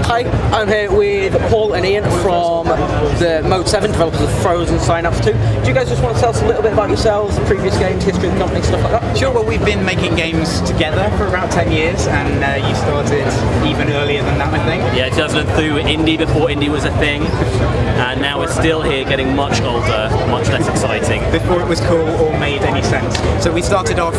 Hi, I'm here with Paul and Ian from the Mode 7, developers of Frozen Synapse 2. Do you guys just want to tell us a little bit about yourselves, previous games, history of the company, stuff like that? Sure, well, we've been making games together for about 10 years, and you started even earlier than that, I think. Yeah, 2002 were indie before indie was a thing, and now we're still here getting much older, much less exciting. Before it was cool or made any sense. So we started off,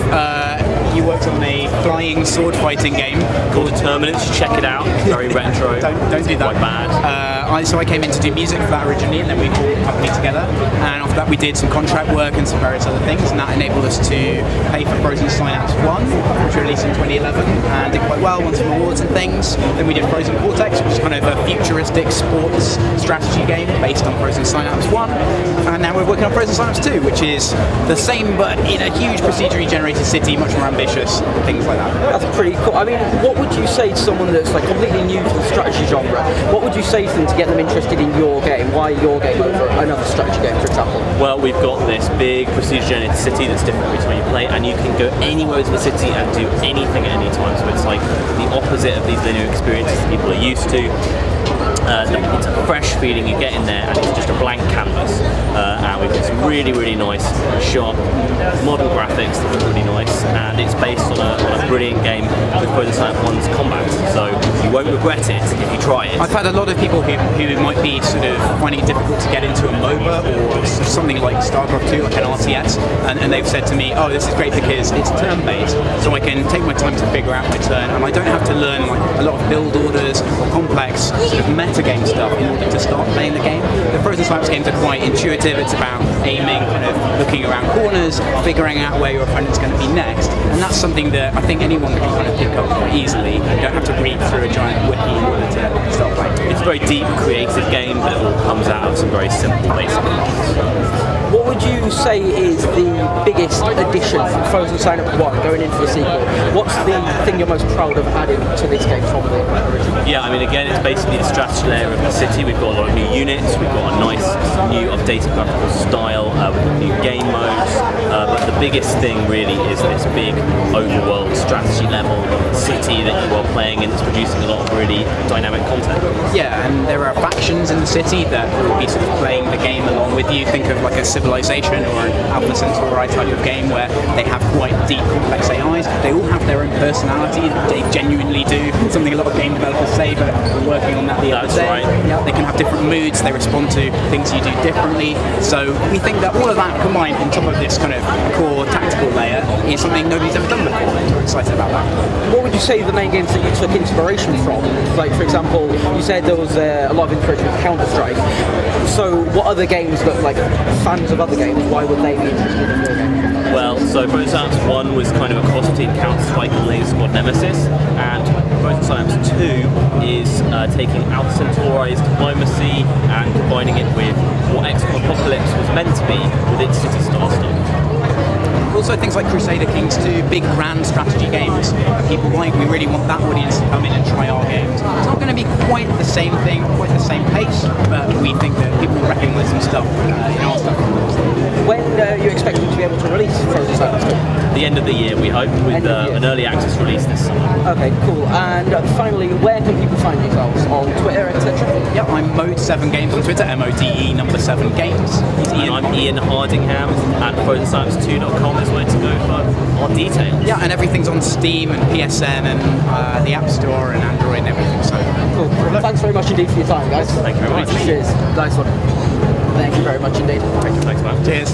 you worked on a flying sword fighting game Called Determinants, check it out, very retro. Don't do that. Quite bad. So I came in to do music for that originally, and then we formed the company together. And after that, we did some contract work and some various other things, and that enabled us to pay for Frozen Synapse 1, which we released in 2011, and did quite well, won some awards and things. Then we did Frozen Cortex, which is kind of a futuristic sports strategy game based on Frozen Synapse 1. And now we're working on Frozen Synapse 2, which is the same but in a huge procedurally generated city, much more ambitious, things like that. That's pretty cool. I mean, what would you say to someone that's like completely new to the strategy genre? What would you say to them to get them interested in your game? Why your game over another strategy game, for example? Well, we've got this big procedure-generated city that's different between you play, and you can go anywhere to the city and do anything at any time. So it's like the opposite of these linear experiences people are used to. It's a fresh feeling you get in there, and it's just a blank canvas. And we've got some really, really nice, sharp, modern graphics that look really nice, and it's based on a brilliant game with Frozen Synapse 1's combat. So you won't regret it if you try it. I've had a lot of people who might be sort of finding it difficult to get into a MOBA or something like StarCraft 2, like an RTS, and they've said to me, oh, this is great because it's turn-based, so I can take my time to figure out my turn, and I don't have to learn like a lot of build orders or complex sort of metagame stuff in order to start playing the game. The Frozen Synapse games are quite intuitive. It's about aiming, kind of looking around corners, figuring out where your opponent's going to be next, and that's something that I think anyone can kind of pick up quite easily. You don't have to read through a giant wiki in order to start playing. It's a very deep, creative game that all comes out of some very simple, basic commands. What would you say is the biggest addition from Frozen Synapse 1 going into the sequel? What's the thing you're most proud of adding to this game from the original? Yeah, I mean, again, it's basically the strategy layer of the city. We've got a lot of new units, we've got a nice new updated graphical style, we've got new game modes, but the biggest thing really is this big overworld strategy level city that you are playing in that's producing a lot of really dynamic content. Yeah, and there are factions in the city that will be sort of playing the game along with you. Think of like a Civilization or an Alpha Centauri type of game where they have quite deep, complex AIs. They all have their own personality. They genuinely do something a lot of game developers say, but we're working on that the other day. Right. Yeah, they can have different moods. They respond to things you do differently. So we think that all of that combined on top of this kind of core tactical layer is something nobody's ever done before. And we're excited about that. What would you say the main games that you took inspiration from? Like, for example, you said there was a lot of inspiration with Counter-Strike. So what other games that, like, fans of other games, why would they be interested in your game? Well, so Frozen Synapse 1 was kind of a cross between Counter-Strike and Laser Squad Nemesis, and Frozen Synapse 2 is taking Alpha Centauri's diplomacy and combining it with what XCOM Apocalypse was meant to be with its City Star stuff. Also things like Crusader Kings 2, big grand strategy games that people like. We really want that audience to come in and try our games. It's not going to be quite the same thing, quite the same pace, but we think that people will recognise some stuff in our stuff. When are you expecting to be able to release Frozen Synapse 2? The end of the year, we hope, with an early access release this summer. Okay, cool. And finally, where can people find yourselves? On Twitter, etc.? Yeah, I'm Mode7 Games on Twitter, MODE number 7 Games. And I'm Ian Hardingham, and FrozenSynapse2.com is where to go for our details. Yeah, and everything's on Steam and PSN and the App Store and Android and everything. So cool. Well, thanks very much indeed for your time, guys. Thank you very much. Cheers. Nice one. Thank you very much indeed. Thanks, man. Cheers.